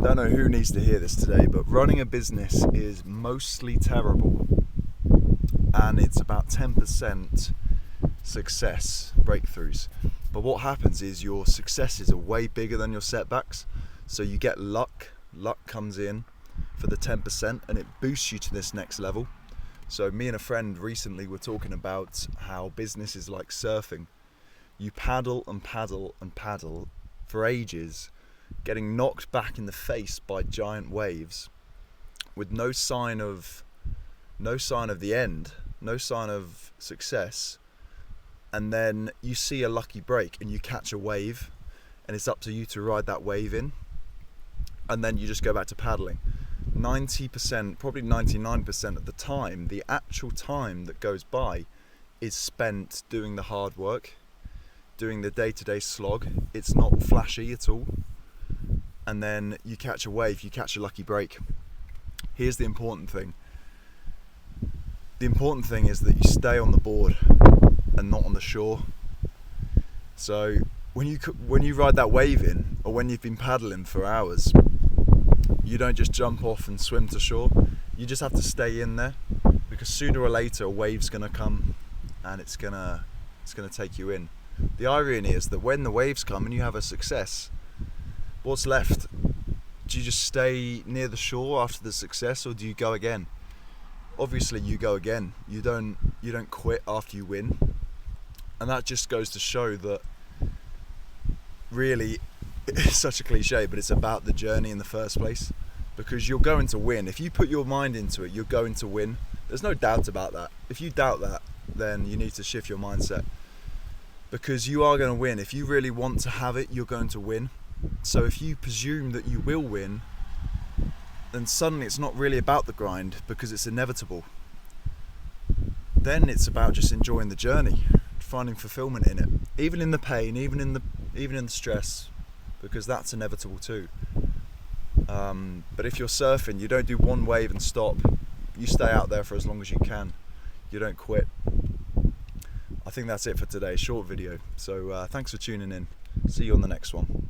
don't know who needs to hear this today, but running a business is mostly terrible, and it's about 10% success, breakthroughs. But what happens is your successes are way bigger than your setbacks, so you get luck comes in for the 10% and it boosts you to this next level. So me and a friend recently were talking about how business is like surfing. You paddle and paddle and paddle for ages, getting knocked back in the face by giant waves with no sign of the end, no sign of success. And then you see a lucky break and you catch a wave, and it's up to you to ride that wave in, and then you just go back to paddling. 90%, probably 99% of the time, the actual time that goes by is spent doing the hard work, doing the day-to-day slog. It's not flashy at all. And then you catch a wave, you catch a lucky break. Here's the important thing. The important thing is that you stay on the board and not on the shore. So when you ride that wave in, or when you've been paddling for hours, you don't just jump off and swim to shore. You just have to stay in there, because sooner or later a wave's gonna come and it's gonna take you in. The irony is that when the waves come and you have a success, what's left? Do you just stay near the shore after the success, or do you go again? Obviously you go again. You don't quit after you win. And that just goes to show that really, it's such a cliche, but it's about the journey in the first place, because you're going to win. If you put your mind into it, you're going to win. There's no doubt about that. If you doubt that, then you need to shift your mindset, because you are going to win. If you really want to have it, you're going to win. So if you presume that you will win, then suddenly it's not really about the grind, because it's inevitable. Then it's about just enjoying the journey, finding fulfillment in it, even in the pain, even in the stress, because that's inevitable too. But if you're surfing, you don't do one wave and stop. You stay out there for as long as you can. You don't quit. I think that's it for today. Short video. So thanks for tuning in. See you on the next one.